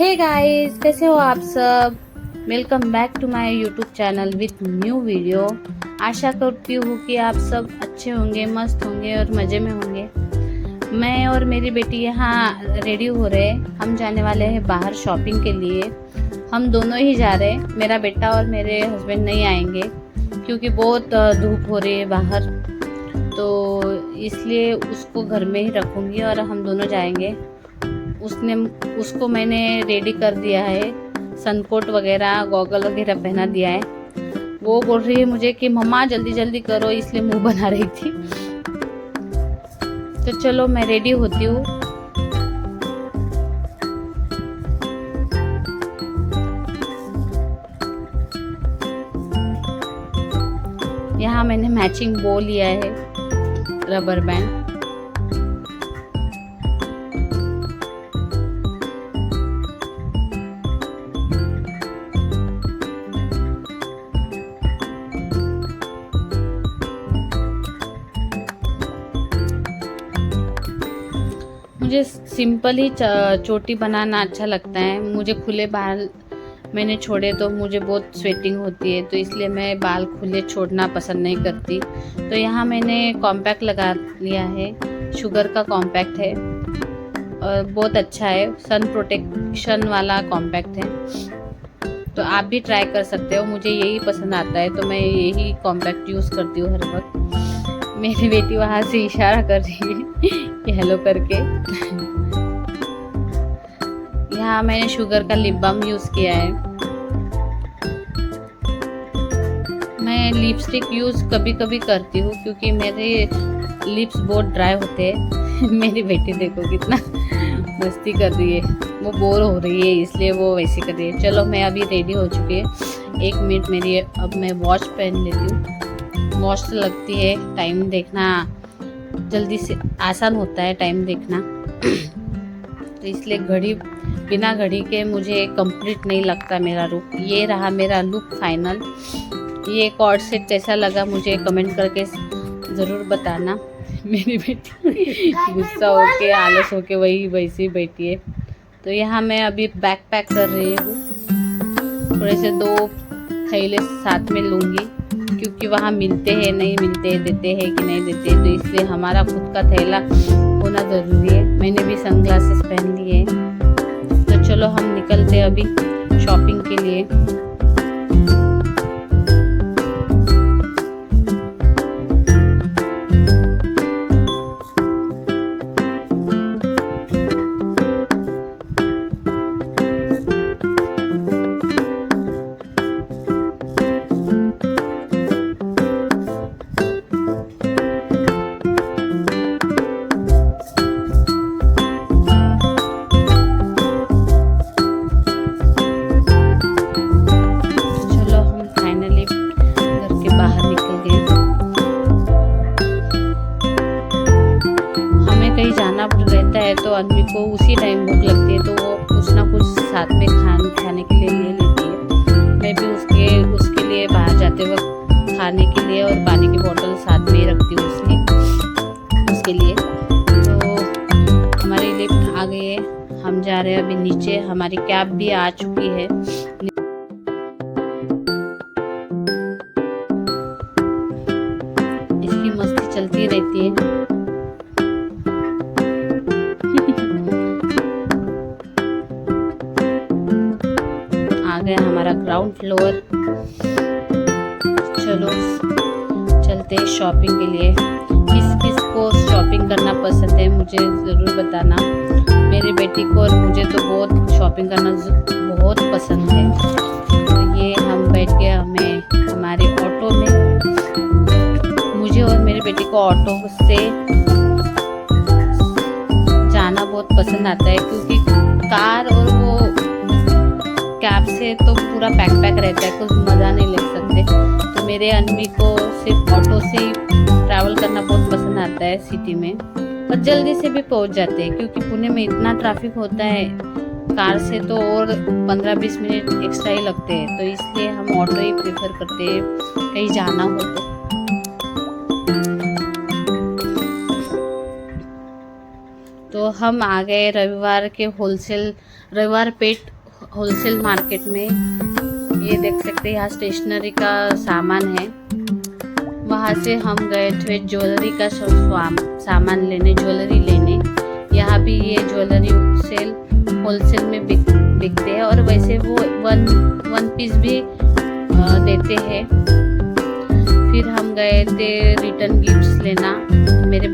Hey guys, कैसे हो आप सब। Welcome back to my YouTube channel with new video. आशा करती हूँ कि आप सब अच्छे होंगे, मस्त होंगे और मज़े में होंगे। मैं और मेरी बेटी यहाँ रेडी हो रहे हैं। हम जाने वाले हैं बाहर शॉपिंग के लिए। हम दोनों ही जा रहे हैं, मेरा बेटा और मेरे हस्बैंड नहीं आएंगे क्योंकि बहुत धूप हो रही है बाहर, तो इसलिए उसको घर में ही रखूँगी और हम दोनों जाएंगे। उसको मैंने रेडी कर दिया है, सनकोट वगैरह, गॉगल वगैरह पहना दिया है। वो बोल रही है मुझे कि मम्मा जल्दी जल्दी करो, इसलिए मुंह बना रही थी। तो चलो मैं रेडी होती हूँ। यहाँ मैंने मैचिंग बो लिया है, रबर बैंड। मुझे सिंपल ही चोटी बनाना अच्छा लगता है। मुझे खुले बाल मैंने छोड़े तो मुझे बहुत स्वेटिंग होती है, तो इसलिए मैं बाल खुले छोड़ना पसंद नहीं करती। तो यहाँ मैंने कॉम्पैक्ट लगा लिया है, शुगर का कॉम्पैक्ट है और बहुत अच्छा है, सन प्रोटेक्शन वाला कॉम्पैक्ट है। तो आप भी ट्राई कर सकते हो, मुझे यही पसंद आता है तो मैं यही कॉम्पैक्ट यूज़ करती हूँ हर वक्त। मेरी बेटी वहाँ से इशारा कर रही है कि हेलो करके। यहाँ मैंने शुगर का लिप बाम यूज़ किया है। मैं लिपस्टिक यूज़ कभी कभी करती हूँ क्योंकि मेरे लिप्स बहुत ड्राई होते हैं। मेरी बेटी देखो कितना मस्ती कर रही है, वो बोर हो रही है इसलिए वो वैसे कर रही है। चलो मैं अभी रेडी हो चुकी है, 1 मिनट मेरी। अब मैं वॉच पहन लेती हूँ। वॉच तो लगती है, टाइम देखना जल्दी से आसान होता है, टाइम देखना। तो इसलिए घड़ी, बिना घड़ी के मुझे कंप्लीट नहीं लगता मेरा लुक। ये रहा मेरा लुक फाइनल। ये कॉर्ड सेट कैसा लगा मुझे कमेंट करके ज़रूर बताना। मेरी बेटी गुस्सा होके, आलस होके वही वैसे ही बैठी है। तो यहाँ मैं अभी बैग पैक कर रही हूँ। थोड़े से 2 थैले साथ में लूँगी क्योंकि वहाँ मिलते हैं नहीं मिलते, देते हैं कि नहीं देते, तो इसलिए हमारा खुद का थैला होना ज़रूरी है। मैंने भी सनग्लासेस पहन लिए। तो चलो हम निकलते हैं अभी शॉपिंग के लिए। कहीं जाना रहता है तो आदमी को उसी टाइम भूख लगती है, तो वो कुछ ना कुछ साथ में खाने के लिए ले लेती है। मैं भी उसके लिए बाहर जाते वक्त खाने के लिए और पानी की बोतल साथ में रखती हूँ उसके लिए। तो हमारी लिफ्ट आ गई है, हम जा रहे हैं अभी नीचे। हमारी कैब भी आ चुकी है। इसकी मस्ती चलती रहती है। आ गया हमारा ग्राउंड फ्लोर। चलो चलते हैं शॉपिंग के लिए। किस किस को शॉपिंग करना पसंद है मुझे ज़रूर बताना। मेरी बेटी को और मुझे तो बहुत शॉपिंग करना बहुत पसंद है। तो ये हम बैठ गए हमारे ऑटो में। मुझे और मेरी बेटी को ऑटो से जाना बहुत पसंद आता है क्योंकि कार और वो कैब से तो पूरा पैक रहता है, कुछ मज़ा नहीं ले सकते। तो मेरे आदमी को सिर्फ ऑटो से ही ट्रैवल करना बहुत पसंद आता है सिटी में, और जल्दी से भी पहुंच जाते हैं क्योंकि पुणे में इतना ट्रैफिक होता है। कार से तो और 15-20 मिनट एक्स्ट्रा ही लगते हैं, तो इसलिए हम ऑटो ही प्रेफर करते हैं कहीं जाना हो तो हम आ गए रविवार पेट होलसेल मार्केट में। ये देख सकते हैं यहाँ स्टेशनरी का सामान है। वहाँ से हम गए थे ज्वेलरी का सामान लेने, ज्वेलरी लेने। यहाँ भी ये ज्वेलरी होलसेल में बिकते हैं और वैसे वो वन पीस भी देते हैं। फिर हम गए थे रिटर्न गिफ्ट्स लेना। मेरे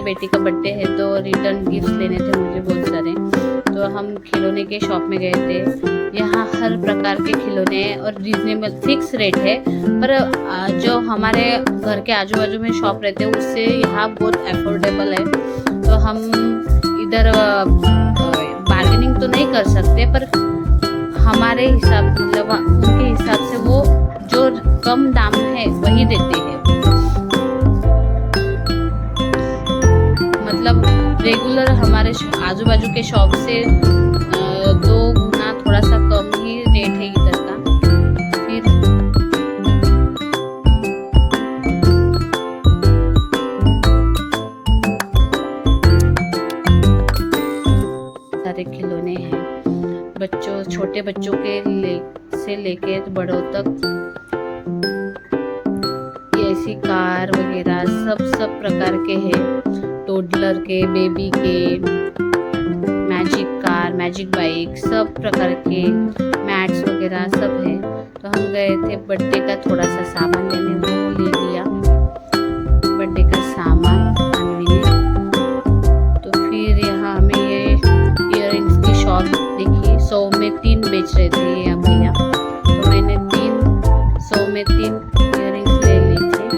बेटी का बर्थडे है तो रिटर्न गिफ्ट्स लेने थे मुझे बहुत सारे। तो हम खिलौने के शॉप में गए थे। यहाँ हर प्रकार के खिलौने और रीजनेबल फिक्स रेट है, पर जो हमारे घर के आजू बाजू में शॉप रहते हैं उससे यहाँ बहुत अफोर्डेबल है। तो हम इधर बार्गेनिंग तो नहीं कर सकते, पर हमारे हिसाब मतलब उनके हिसाब से वो जो कम दाम है वही देते हैं। मतलब रेगुलर हमारे आजू बाजू के शॉप से 2 गुना थोड़ा सा कम ही रेट है इधर का। फिर सारे खिलौने हैं, छोटे बच्चों के से लेके बड़ों तक। ऐसी कार वगैरह सब प्रकार के हैं, टोडलर के, बेबी के, मैजिक कार, मैजिक बाइक, सब प्रकार के मैट्स वगैरह सब है। तो हम गए थे बर्थडे का थोड़ा सा सामान लेने, वो ले लिया बर्थडे का सामान अन्वी ने। तो फिर यहाँ हमें ये इयररिंग्स की शॉप देखी। 100 में 3 बेच रहे थे ये भैया, तो मैंने 100 में 3 इयररिंग्स ले ली थी।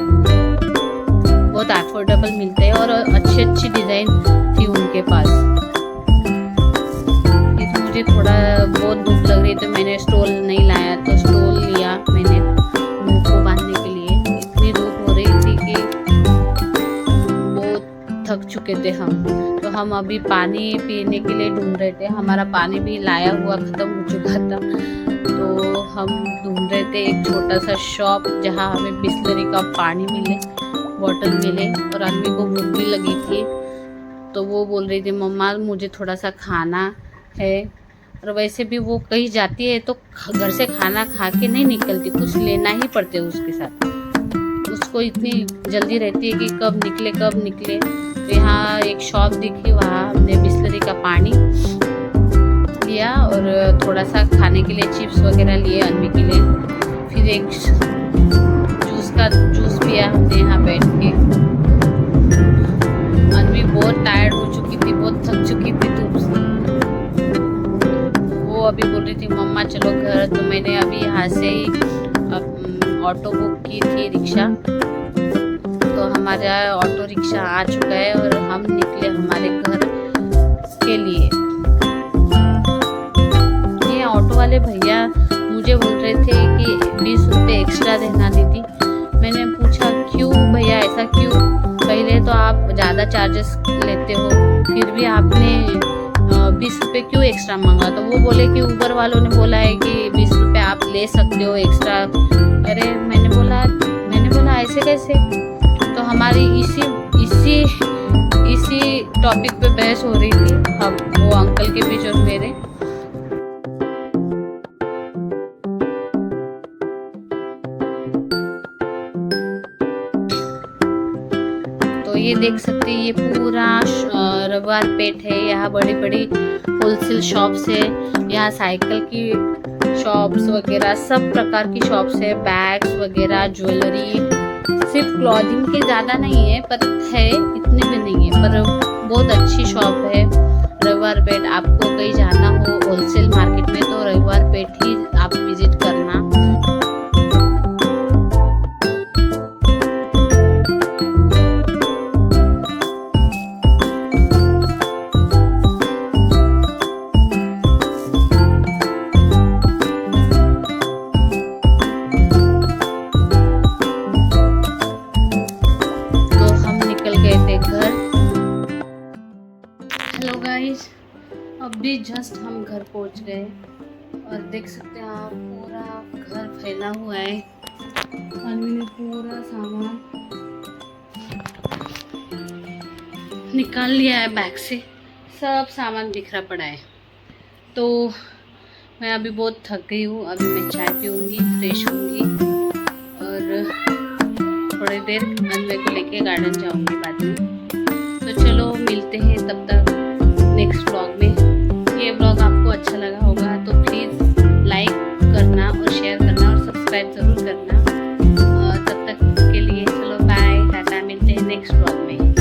बहुत अफोर्डेबल मिलते हैं और अच्छी डिज़ाइन थी उनके पास। फिर मुझे थोड़ा बहुत धूप लग रही तो मैंने स्टोल नहीं लाया, तो स्टोल लिया मैंने मुंह को बांधने के लिए। इतनी धूप हो रही थी कि बहुत थक चुके थे हम। तो हम अभी पानी पीने के लिए ढूंढ रहे थे, हमारा पानी भी लाया हुआ ख़त्म हो चुका था। तो हम ढूंढ रहे थे एक छोटा सा शॉप जहाँ हमें बिस्लरी का पानी मिले, बॉटल मिले। और अन्वी को भूख भी लगी थी, तो वो बोल रही थी मम्मा मुझे थोड़ा सा खाना है। और वैसे भी वो कहीं जाती है तो घर से खाना खा के नहीं निकलती, कुछ लेना ही पड़ते उसके साथ। उसको इतनी जल्दी रहती है कि कब निकले। तो यहाँ एक शॉप दिखी, वहाँ हमने बिस्लरी का पानी लिया और थोड़ा सा खाने के लिए चिप्स वगैरह लिए अन्वी के लिए। फिर एक जूस पिया हमने यहाँ बैठ के। अन्वी बहुत टायर्ड हो चुकी थी, बहुत थक चुकी थी धूप से। वो अभी बोल रही थी मम्मा चलो घर। तो मैंने अभी यहाँ से ऑटो बुक की थी, रिक्शा। तो हमारा ऑटो रिक्शा आ चुका है और हम निकले हमारे घर के लिए। ये ऑटो वाले भैया मुझे बोल रहे थे कि 20 रुपये एक्स्ट्रा देना दीदी। मैंने पूछा क्यों भैया, ऐसा क्यों? पहले तो आप ज़्यादा चार्जेस लेते हो, फिर भी आपने 20 रुपये क्यों एक्स्ट्रा मांगा? तो वो बोले कि ऊबर वालों ने बोला है कि 20 रुपये आप ले सकते हो एक्स्ट्रा। अरे मैंने बोला ऐसे कैसे? तो हमारी इसी टॉपिक पे बहस हो रही थी, हम वो अंकल के बीच और मेरे। तो ये देख सकते हैं, ये पूरा रविवार पेट है। यहाँ बड़ी बड़ी होलसेल शॉप्स है। यहाँ साइकिल की शॉप्स वगैरह सब प्रकार की शॉप्स है, बैग्स वगैरह, ज्वेलरी। सिर्फ क्लॉथिंग के ज़्यादा नहीं है, पर है, इतने भी नहीं है, पर बहुत अच्छी शॉप है रविवार पेट। आपको कहीं जाना हो होलसेल मार्केट में तो रविवार पेट ही आप विजिट करना। हेलो गाइस, अभी जस्ट हम घर पहुंच गए और देख सकते हैं आप पूरा घर फैला हुआ है। अन्वी ने पूरा सामान निकाल लिया है बैग से। सब सामान बिखरा पड़ा है। तो मैं अभी बहुत थक गई हूँ। अभी मैं चाय पीऊँगी, फ्रेश होंगी और थोड़ी देर अन्वे को लेके गार्डन जाऊँगी बाद में। तो चलो मिलते हैं तब तक नेक्स्ट व्लॉग में। ये व्लॉग आपको अच्छा लगा होगा तो प्लीज़ लाइक करना और शेयर करना और सब्सक्राइब ज़रूर करना। तब तक के लिए चलो बाय टाटा, मिलते हैं नेक्स्ट व्लॉग में।